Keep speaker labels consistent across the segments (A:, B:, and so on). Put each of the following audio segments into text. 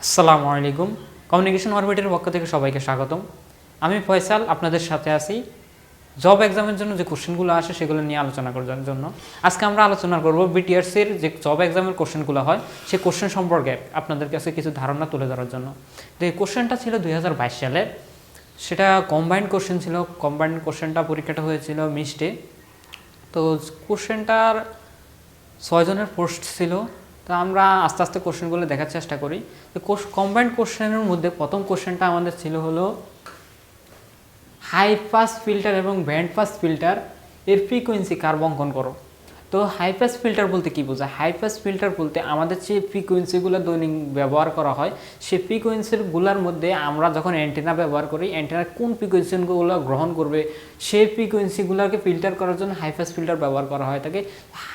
A: আসসালামু আলাইকুম। কমিউনিকেশন অরবিটের পক্ষ থেকে সবাইকে স্বাগতম। আমি ফয়সাল, আপনাদের সাথে আছি জব এক্সামের জন্য যে কোশ্চেনগুলো আসে সেগুলো নিয়ে আলোচনা করার জন্য। আজকে আমরা আলোচনা করব বিটিআরসির যে জব এক্সামের কোশ্চেনগুলো হয় সেই কোশ্চেন সম্পর্কে আপনাদের কাছে কিছু ধারণা তুলে ধরার জন্য। তো এই কোশ্চেনটা ছিল 2022 সালে, সেটা কম্বাইন্ড কোশ্চেন ছিল। কম্বাইন্ড কোশ্চেনটা পরীক্ষাটা হয়েছিল মিস্টে। তো কোশ্চেনটার 6 জনের পোস্ট ছিল। তো আমরা আস্তে আস্তে কোশ্চেনগুলো দেখার চেষ্টা করি। তো কম্বাইন্ড কোশ্চেনের মধ্যে প্রথম কোশ্চেনটা আমাদের ছিল হলো হাই পাস ফিল্টার এবং ব্যান্ড পাস ফিল্টার এর ফ্রিকোয়েন্সি কার্ভ অঙ্কন করো। তো হাই পাস ফিল্টার বলতে কী বোঝায়? হাই পাস ফিল্টার বলতে আমাদের যে ফ্রিকোয়েন্সিগুলো দৈনিক ব্যবহার করা হয় সেই ফ্রিকোয়েন্সিগুলোর মধ্যে আমরা যখন অ্যান্টেনা ব্যবহার করি, অ্যান্টেনার কোন ফ্রিকোয়েন্সিগুলো গ্রহণ করবে সেই ফ্রিকোয়েন্সিগুলোকে ফিল্টার করার জন্য হাই পাস ফিল্টার ব্যবহার করা হয় থাকে।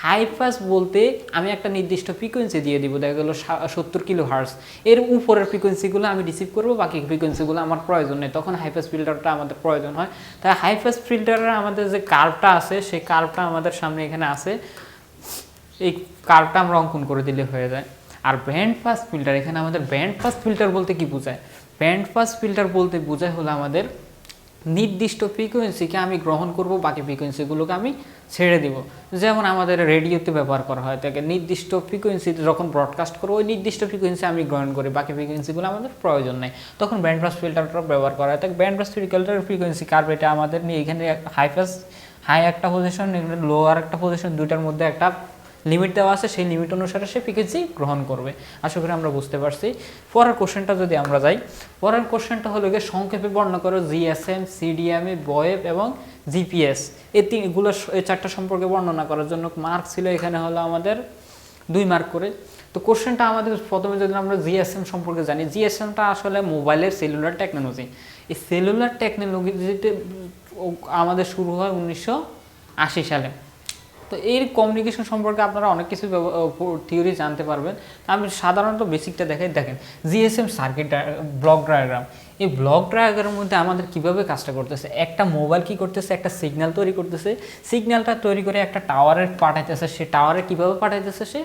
A: হাই পাস বলতে আমি একটা নির্দিষ্ট ফ্রিকোয়েন্সি দিয়ে দিব, দেখা গেলো 70 কিলো হার্টজ, এর উপরের ফ্রিকোয়েন্সিগুলো আমি রিসিভ করবো, বাকি ফ্রিকোয়েন্সিগুলো আমার প্রয়োজন নেই, তখন হাই পাস ফিল্টারটা আমাদের প্রয়োজন হয়। তাই হাই পাস ফিল্টারের আমাদের যে কার্ভটা আছে সেই কার্ভটা আমাদের সামনে এখানে আছে, এই কার্ভটা আমরা অঙ্কন করে দিলে হয়ে যায়। আর ব্যান্ড পাস ফিল্টার, এখানে আমাদের ব্যান্ড পাস ফিল্টার বলতে কি বোঝায়? ব্যান্ড পাস ফিল্টার বলতে বোঝায় হলো আমাদের নির্দিষ্ট ফ্রিকোয়েন্সিকে আমি গ্রহণ করব, বাকি ফ্রিকোয়েন্সিগুলোকে আমি ছেড়ে দিব। যেমন আমাদের রেডিওতে ব্যবহার করা হয় তাকে নির্দিষ্ট ফ্রিকোয়েন্সিতে যখন ব্রডকাস্ট করবো ওই নির্দিষ্ট ফ্রিকোয়েন্সি আমি গ্রহণ করি, বাকি ফ্রিকোয়েন্সিগুলো আমাদের প্রয়োজন নেই, তখন ব্যান্ড পাস ফিল্টারটা ব্যবহার করা হয়। তাই ব্যান্ড পাস ফিল্টারের ফ্রিকোয়েন্সি কার্ভ এটা আমাদের নিয়ে এখানে হাই একটা পজিশন, লো আর একটা পজিশন, দুইটার মধ্যে একটা লিমিট দেওয়া আছে, সেই লিমিট অনুসারে সে ফ্রিকোয়েন্সি গ্রহণ করবে। আশা করি আমরা বুঝতে পারছি। পরের কোশ্চেনটা যদি আমরা যাই, পরের কোশ্চেনটা হলো গিয়ে সংক্ষেপে বর্ণনা করো জিএসএম, সিডিএমএ, বয়েব এবং জিপিএস এই এই চারটা সম্পর্কে বর্ণনা করার জন্য মার্ক ছিল এখানে হলো আমাদের 2 মার্ক করে। তো কোশ্চেনটা আমাদের প্রথমে যদি আমরা জিএসএম সম্পর্কে জানি, জিএসএমটা আসলে মোবাইলের সেলুলার টেকনোলজি। এই সেলুলার টেকনোলজিতে আমাদের শুরু হয় 1980 সালে। তো এর কমিউনিকেশন সম্পর্কে আপনারা অনেক কিছু থিওরি জানতে পারবেন। আমি সাধারণত বেসিকটা দেখেন জিএসএম সার্কিট ব্লক ডায়াগ্রাম। এই ব্লক ডায়াগ্রামের মধ্যে আমাদের কিভাবে কাজটা করতেছে, একটা মোবাইল কি করতেছে, একটা সিগন্যাল তৈরি করতেছে, সিগন্যালটা তৈরি করে একটা টাওয়ারে পাঠাইতেছে, সে টাওয়ারে কীভাবে পাঠাইতেছে, সে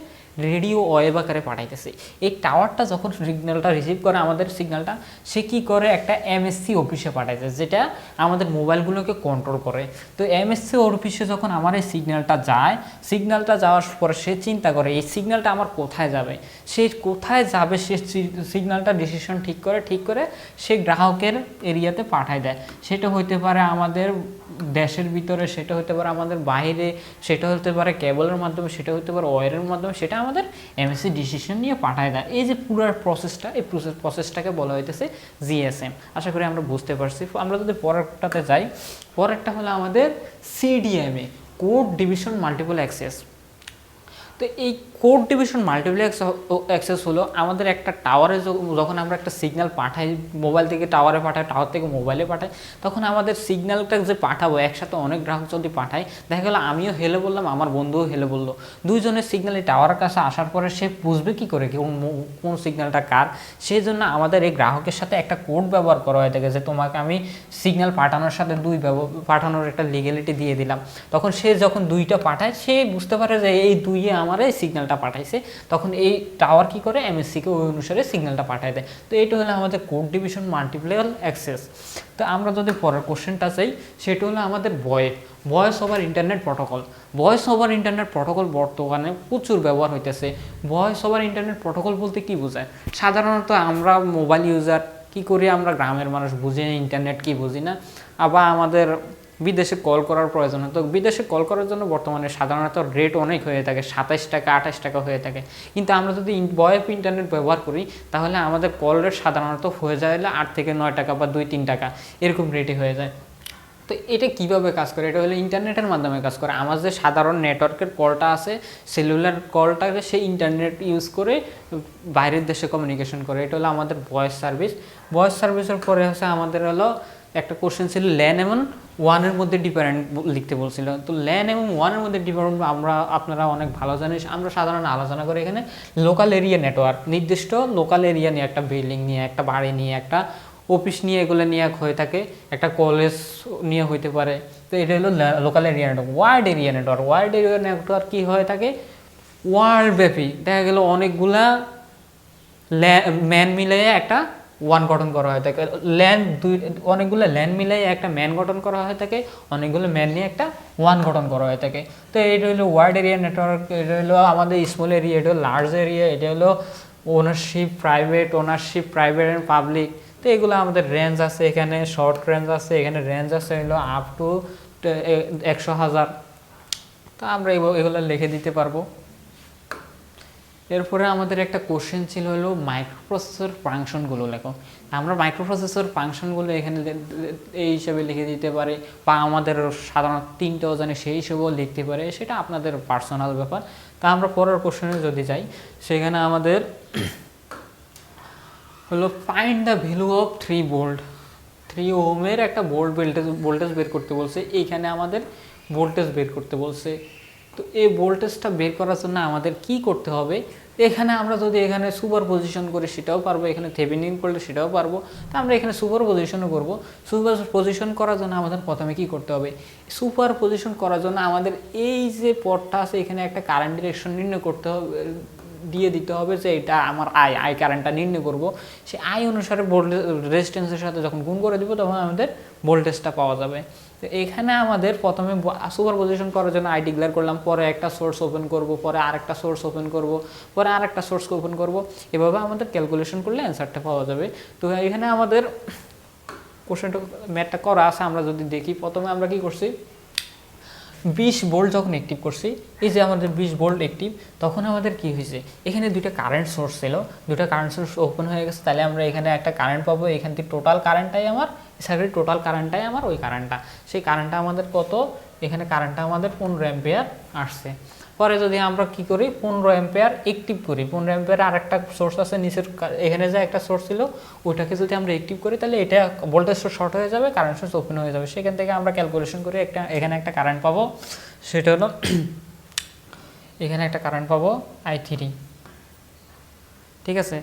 A: রেডিও ওয়েভ আকারে পাঠাইতেছে। এই টাওয়ারটা যখন সিগন্যালটা রিসিভ করে আমাদের সিগন্যালটা, সে কী করে একটা এমএসসি অফিসে পাঠাইতেছে যেটা আমাদের মোবাইলগুলোকে কন্ট্রোল করে। তো এমএসসি অফিসে যখন আমার এই সিগন্যালটা যায়, সিগন্যালটা যাওয়ার পরে সে চিন্তা করে এই সিগন্যালটা আমার কোথায় যাবে, সে কোথায় যাবে সে সিগন্যালটা ডিসিশন ঠিক করে সে গ্রাহকের এরিয়াতে পাঠায় দেয়। সেটা হইতে পারে আমাদের দেশের ভিতরে, সেটা হতে পারে আমাদের বাইরে, সেটা হতে পারে কেবলের মাধ্যমে, সেটা হতে পারে ওয়্যারের মাধ্যমে, সেটা আমাদের এমএসসি ডিসিশন নিয়ে পাঠায় দেয়। এই যে পুরো প্রসেসটা, এই প্রসেসটাকে বলা হইতেছে জিএসএম। আশা করি আমরা বুঝতে পারছি। আমরা যদি পরেরটাতে যাই, পরেরটা হলো আমাদের CDMA, code division multiple access. তো এই কোড ডিভিশন মাল্টিপল অ্যাক্সেস হলো আমাদের একটা টাওয়ারে যখন আমরা একটা সিগন্যাল পাঠাই, মোবাইল থেকে টাওয়ারে পাঠাই, টাওয়ার থেকে মোবাইলে পাঠাই, তখন আমাদের সিগন্যালটা যে পাঠাবো একসাথে অনেক গ্রাহক যদি পাঠাই, দেখা গেলো আমিও হেলে বললাম, আমার বন্ধুও হেলে বললো, দুইজনের সিগন্যাল এই টাওয়ারের কাছে আসার পরে সে বুঝবে কী করে কোন সিগন্যালটা কার। সেই জন্য আমাদের এই গ্রাহকের সাথে একটা কোড ব্যবহার করা হয়ে থাকে যে তোমাকে আমি সিগন্যাল পাঠানোর সাথে পাঠানোর একটা লিগ্যালিটি দিয়ে দিলাম। তখন সে যখন দুইটা পাঠায় সে বুঝতে পারে যে এই দুইয়ে আমার এই সিগন্যালটা পাঠাইছে, তখন এই টাওয়ার কি করে এমএসসিকে ওই অনুসারে সিগন্যালটা পাঠায় দেয়। তো এইটা হলো আমাদের কোড ডিভিশন মাল্টিপল অ্যাক্সেস। তো আমরা যদি পরের কোশ্চেনটা চাই, সেটা হলো আমাদের voice over internet protocol. Voice over internet protocol বর্তমানে প্রচুর ব্যবহার হইতেছে। ভয়েস ওভার ইন্টারনেট প্রটোকল বলতে কি বোঝায়? সাধারণত আমরা মোবাইল ইউজার কি করি, আমরা গ্রামের মানুষ বুঝি না ইন্টারনেট কি, বুঝি না। আবার আমাদের বিদেশে কল করার প্রয়োজন হয়, তো বিদেশে কল করার জন্য বর্তমানে সাধারণত রেট অনেক হয়ে থাকে, 27 টাকা 28 টাকা হয়ে থাকে। কিন্তু আমরা যদি ভয়েস ইন্টারনেট ব্যবহার করি তাহলে আমাদের কল রেট সাধারণত হয়ে যায় 8 থেকে 9 টাকা বা 2-3 টাকা এরকম রেটে হয়ে যায়। তো এটা কিভাবে কাজ করে? এটা হলো ইন্টারনেটের মাধ্যমে কাজ করে। আমার যে সাধারণ নেটওয়ার্কের কলটা আছে, সেলুলার কলটাকে সে ইন্টারনেট ইউজ করে বাইরের দেশে কমিউনিকেশন করে, এটা হলো আমাদের ভয়েস সার্ভিস। ভয়েস সার্ভিসের পরে হচ্ছে আমাদের হলো একটা কোশ্চেন ছিল ল্যান এবং ওয়ানের মধ্যে ডিফারেন্ট লিখতে বলছিল। তো ল্যান এবং ওয়ানের মধ্যে ডিফারেন্ট আপনারা অনেক ভালো জানেন। আমরা সাধারণত আলোচনা করি এখানে লোকাল এরিয়া নেটওয়ার্ক, নির্দিষ্ট লোকাল এরিয়া নিয়ে, একটা বিল্ডিং নিয়ে, একটা বাড়ি নিয়ে, একটা অফিস নিয়ে এগুলো নিয়ে হয়ে থাকে, একটা কলেজ নিয়ে হইতে পারে। তো এটা হলো local area network. World area network কী হয়ে থাকে? ওয়ার্ল্ড ব্যাপী দেখা গেল অনেকগুলা ম্যান মিলিয়ে একটা ওয়ান গঠন করা হয় থাকে, অনেকগুলো ল্যান মিলিয়ে একটা ম্যান গঠন করা হয় থাকে, অনেকগুলো ম্যান নিয়ে একটা ওয়ান গঠন করা হয় থাকে। তো এটা হলো ওয়াইড এরিয়া নেটওয়ার্ক, এটা হলো আমাদের স্মল এরিয়া, এটা হলো লার্জ এরিয়া, এটা হলো ওনারশিপ প্রাইভেট অ্যান্ড পাবলিক। তো এগুলো আমাদের রেঞ্জ আছে, এখানে শর্ট রেঞ্জ আছে, এখানে রেঞ্জ আছে হলো আপ টু 100,000। তো আমরা এগুলো লিখে দিতে পারবো। এরপরে আমাদের একটা কোশ্চেন ছিল হলো মাইক্রোপ্রসেসর ফাংশনগুলো লেখো। আমরা মাইক্রোপ্রসেসর ফাংশনগুলো এখানে এই হিসাবে লিখে দিতে পারি, বা আমাদের সাধারণত 3টা জানি সেই হিসেবেও লিখতে পারে, সেটা আপনাদের পার্সোনাল ব্যাপার। তা আমরা পরের কোশ্চেনে যদি যাই, সেখানে আমাদের হলো find the value of 3 volt. 3 ওহমের একটা ভোল্টেজ বের করতে বলছে, এইখানে আমাদের ভোল্টেজ বের করতে বলছে। তো এই ভোল্টেজটা বের করার জন্য আমাদের কি করতে হবে, এখানে আমরা যদি এখানে সুপার পজিশন করি সেটাও পারবো, এখানে থেভেনিন করলে সেটাও পারবো। তো আমরা এখানে সুপার পজিশনও করবো। সুপার পজিশন করার জন্য আমাদের প্রথমে কি করতে হবে, সুপার পজিশন করার জন্য আমাদের এই যে পথটা আছে এখানে একটা কারেন্ট ডিরেকশন নির্ণয় করতে হবে, দিয়ে দিতে হবে যে এটা আমার আই কারেন্টটা নির্ণয় করব, সেই আই অনুসারে ভোল্টেজ রেজিস্ট্যান্সের সাথে যখন গুণ করে দিব তখন আমাদের ভোল্টেজটা পাওয়া যাবে। তো এখানে আমাদের প্রথমে সুপার পজিশন করার জন্য আই ডিক্লেয়ার করলাম, পরে একটা সোর্স ওপেন করব, পরে আরেকটা সোর্স ওপেন করব, পরে আরেকটা সোর্স ওপেন করব, এভাবে আমাদের ক্যালকুলেশন করলে অ্যান্সারটা পাওয়া যাবে। তো এখানে আমাদের কোশ্চেনটা ম্যাথটা করা আছে, আমরা যদি দেখি প্রথমে আমরা কি করছি, 20 ভোল্ট যখন অ্যাক্টিভ করছি, এই যে আমাদের 20 ভোল্ট অ্যাক্টিভ, তখন আমাদের কি হয়েছে, এখানে দুইটা কারেন্ট সোর্স ছিল, দুইটা কারেন্ট সোর্স ওপেন হয়ে গেছে, তাহলে আমরা এখানে একটা কারেন্ট পাবো, এখান থেকে টোটাল কারেন্টটাই আমার সার্কিট টোটাল কারেন্টটাই আমার ওই কারেন্টটা, সেই কারেন্টটা আমাদের কত, এখানে কারেন্টটা আমাদের 15 অ্যাম্পিয়ার আসছে। পরে যদি আমরা কি করি 15 অ্যাম্পিয়ার অ্যাক্টিভ করি, 15 অ্যাম্পিয়ার আরেকটা সোর্স আছে নিচের, এখানে যে একটা সোর্স ছিল ওইটাকে যদি আমরা অ্যাক্টিভ করি তাহলে এটা ভোল্টেজ সোর্স শর্ট হয়ে যাবে, কারেন্ট সোর্স ওপেন হয়ে যাবে। সেখান থেকে আমরা ক্যালকুলেশন করে এখানে একটা কারেন্ট পাবো, সেটা হলো এখানে একটা কারেন্ট পাবো I3, ঠিক আছে।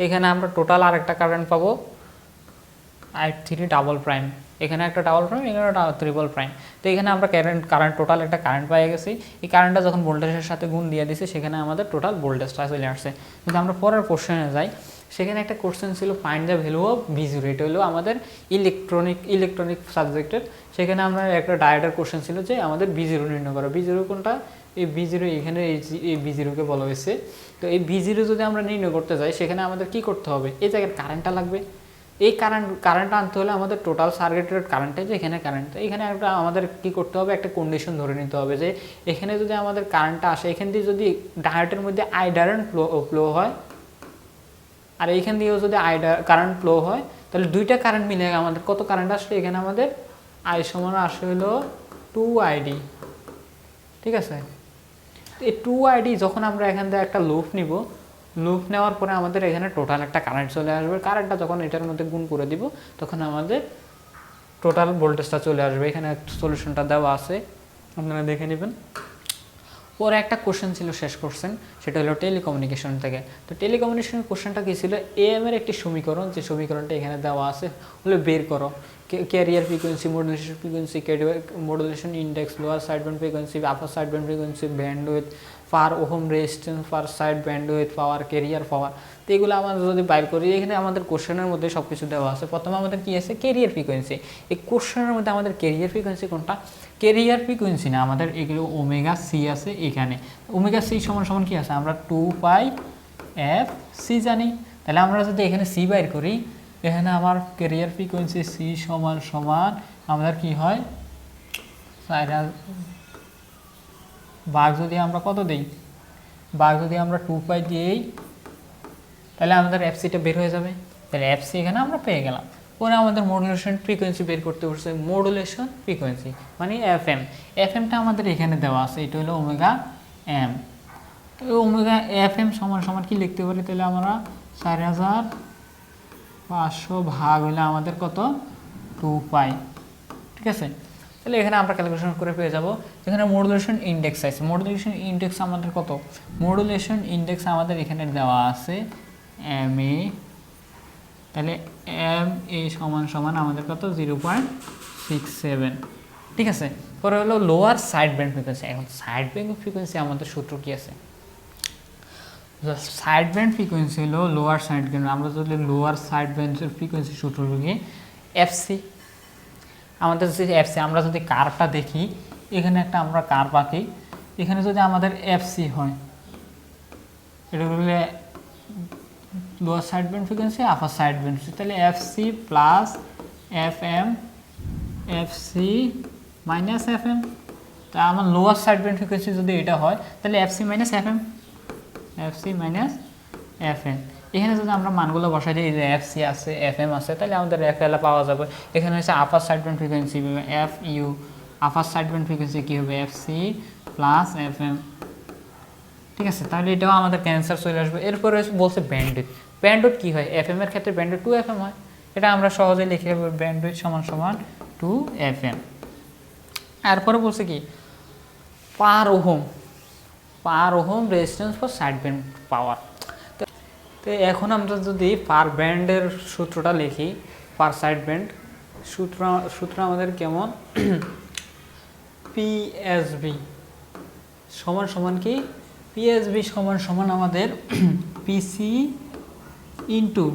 A: এখানে আমরা টোটাল আরেকটা কারেন্ট পাবো I3 ডাবল প্রাইম, এখানে একটা ডাবল প্রাইম, এখানে ট্রিপল প্রাইম। তো এখানে আমরা কারেন্ট টোটাল একটা কারেন্ট পেয়ে গেছি, এই কারেন্টটা যখন ভোল্টেজের সাথে গুণ দিয়ে দিছি সেখানে আমাদের টোটাল ভোল্টেজটা চলে আসছে। কিন্তু আমরা পরের কোশ্চেনে যাই, সেখানে একটা কোশ্চেন ছিল find the value of V0, এটা হলো আমাদের ইলেকট্রনিক সাবজেক্টের। সেখানে আমরা একটা ডায়োডের কোশ্চেন ছিল যে আমাদের V0 নির্ণয় করা, V0 কোনটা, এই V0 এখানে এই V0কে বলা হয়েছে। তো এই V0 যদি আমরা নির্ণয় করতে যাই সেখানে আমাদের কি করতে হবে, এই জায়গায় কারেন্টটা লাগবে, এই কারেন্ট আনতে হলে আমাদের টোটাল সার্কিটের কারেন্টটাই যে এখানে কারেন্ট, এখানে একটা আমাদের কি করতে হবে, একটা কন্ডিশন ধরে নিতে হবে যে এখানে যদি আমাদের কারেন্টটা আসে, এখান দিয়ে যদি ডায়োডের মধ্যে আই ডাইরেক্ট ফ্লো হয়, আর এইখান দিয়েও যদি কারেন্ট ফ্লো হয়, তাহলে দুইটা কারেন্ট মিলে আমাদের কত কারেন্ট আসলে, এখানে আমাদের আই সমান আসে হলো 2ID, ঠিক আছে। এই 2ID যখন আমরা এখান থেকে একটা লুপ নিব, লুপ নেওয়ার পরে আমাদের এখানে টোটাল একটা কারেন্ট চলে আসবে, কারেন্টটা যখন এটার মধ্যে গুণ করে দিব তখন আমাদের টোটাল ভোল্টেজটা চলে আসবে। এখানে সলিউশনটা দেওয়া আছে, আপনারা দেখে নেবেন। পরে একটা কোশ্চেন ছিল শেষ কোশ্চেন, সেটা হলো টেলিকমিউনিকেশন থেকে। তো টেলিকমিউনিকেশনের কোশ্চেনটা কী ছিল, AM এর একটি সমীকরণ, যে সমীকরণটা এখানে দেওয়া আছে হলো বের করো, carrier frequency, modulation frequency, modulation index, lower side band frequency, upper side band frequency, bandwidth, per ohm resistance, per side bandwidth, power, carrier power. তো এগুলো আমরা যদি বাইর করি, এখানে আমাদের কোশ্চেনের মধ্যে সব কিছু দেওয়া আছে। প্রথমে আমাদের কী আছে, ক্যারিয়ার ফ্রিকোয়েন্সি। এই কোশ্চেনের মধ্যে আমাদের ক্যারিয়ার ফ্রিকোয়েন্সি কোনটা, ক্যারিয়ার ফ্রিকোয়েন্সি না, আমাদের এগুলো ওমেগা সি আছে এখানে, ওমেগা সি সমান সমান কি আছে, আমরা 2πfc জানি। তাহলে আমরা যদি এখানে সি বাইর করি, এখানে আমার ক্যারিয়ার ফ্রিকোয়েন্সি সি সমান সমান আমাদের কি হয়, ভাগ যদি আমরা কত দিই, ভাগ যদি আমরা 2π দিই, তাহলে আমাদের এফসিটা বের হয়ে যাবে। তাহলে এফসি এখানে আমরা পেয়ে গেলাম। পরে আমাদের মডুলেশন ফ্রিকোয়েন্সি বের করতে বলছে, মডুলেশন ফ্রিকোয়েন্সি মানে এফএমটা আমাদের এখানে দেওয়া আছে, এটা হলো ওমেগা এম। তো ওমেগা এফএম সমান সমান কি লিখতে পারি, তাহলে আমরা 4500 ভাগ হলে আমাদের কত, 2π, ঠিক আছে। তাহলে এখানে আমরা ক্যালকুলেশন করে পেয়ে যাব। এখানে মডুলেশন ইন্ডেক্স আছে, মডুলেশন ইন্ডেক্স আমাদের কত, মডুলেশন ইন্ডেক্স আমাদের এখানে দেওয়া আছে MA, তাহলে MA সমান সমান আমাদের কত, 0.67, ঠিক আছে। পরে হলো লোয়ার সাইড ব্যান্ড ফ্রিকোয়েন্সি। এখন সাইড ব্যান্ড ফ্রিকোয়েন্সি আমাদের সূত্র কি আছে, সাইড ব্যান্ড ফ্রিকোয়েন্সি হলো লোয়ার সাইড ব্যান্ড। আমরা যদি লোয়ার সাইড ব্যান্ডের ফ্রিকোয়েন্সি সূত্র লিখি এফসি, আমাদের যে এফসি, আমরা যদি কার্ভটা দেখি এখানে একটা আমরা কার্ভ আঁকি, এখানে যদি আমাদের এফসি হয়, এটা হলে lower side band frequency, upper side band, তাহলে FC plus FM, FC minus FM. তা আমার লোয়ার সাইড ব্যান্ড ফ্রিকোয়েন্সি যদি এটা হয় তাহলে FC minus FM, FC minus FM. এখানে যদি আমরা মানগুলো বসাই দিই, যে এফসি আছে, এফএম আছে, তাহলে আমাদের এফএল পাওয়া যাবে। এখানে হচ্ছে upper side band frequency F U, upper side band frequency কী হবে এফসি প্লাস এফএম। ঠিক আছে, তাহলে এটাও আমাদের ক্যান্সার চলে আসবে। এরপরে বলছে ব্যান্ডউইথ। ব্যান্ডউইথ কী হয়, এফএম এর ক্ষেত্রে ব্যান্ডউইথ 2FM হয়, এটা আমরা সহজেই লিখে দেবো ব্যান্ডউইথ সমান সমান 2FM। এরপরে বলছে কি per ohm resistance for side band power. তো এখন আমরা যদি পার ব্যান্ডের সূত্রটা লিখি, পার সাইড ব্যান্ড সূত্র আমাদের কেমন, পিএসবি সমান সমান কি, পিএসবি সমান সমান আমাদের PC into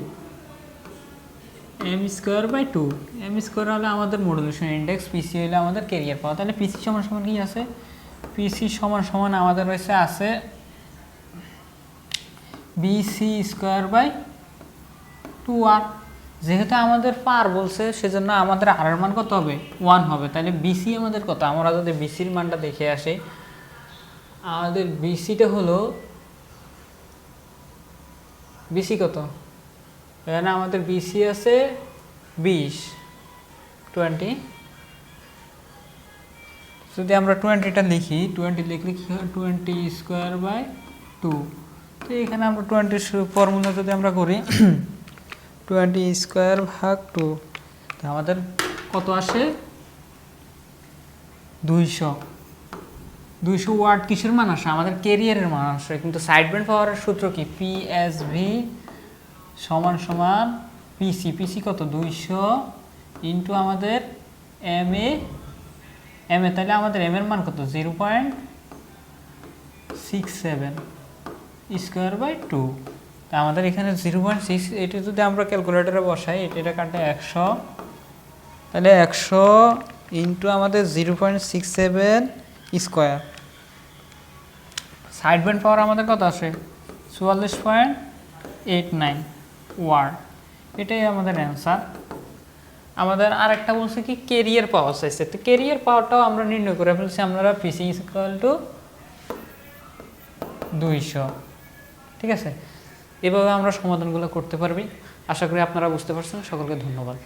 A: M square by 2। M square হলে আমাদের মডুলেশন ইন্ডেক্স, পিসি হলে আমাদের ক্যারিয়ার পাওয়া। তাহলে পিসি সমান সমান কি আছে, পিসি সমান সমান আমাদের রয়েছে আছে বিসি স্কোয়ার বাই 2R। যেহেতু আমাদের পার বলছে সেজন্য আমাদের আর এর মান কত হবে, 1 হবে। তাহলে বিসি আমাদের কত, আমরা যদি বিসির মানটা দেখে আসি, আমাদের বিসিটা হলো, বিসি কত, এখানে আমাদের বিসি আছে 20, যদি আমরা 20টা লিখি, 20 লিখলে কি হয় 20 স্কোয়ার বাই 2। তো এখানে আমরা 20 ফর্মুলা যদি আমরা করি 20 স্কোয়ার ভাগ 2, তো আমাদের কত আসে 200 ওয়াট। কিসের মান আসে, আমাদের ক্যারিয়ারের মান আসে। কিন্তু সাইড ব্যান্ড পাওয়ারের সূত্র কি, পিএসভি সমান সমান পিসি কত 200 ইন্টু আমাদের এম এ, তাহলে আমাদের এম এর মান কত 0.67 স্কোয়ার বাই 2। তা আমাদের এখানে 0.6, এটা যদি আমরা ক্যালকুলেটারে বসাই, এটা কাটে 100, তাহলে 100 ইন্টু আমাদের 0.67 স্কোয়ার। সাইড ব্যান্ড পাওয়ার আমাদের কত আসে 44.89 ওয়াট। এটাই আমাদের অ্যান্সার। আমাদের আরেকটা বলছে কি ক্যারিয়ার পাওয়ার চাইছে, তো ক্যারিয়ার পাওয়ারটাও আমরা নির্ণয় করে ফেলছি। আমরা পিসি ইকুয়াল টু 200। ঠিক আছে, এভাবে আমরা সমাধানগুলো করতে পারবি। আশা করি আপনারা বুঝতে পারছেন। সকলকে ধন্যবাদ।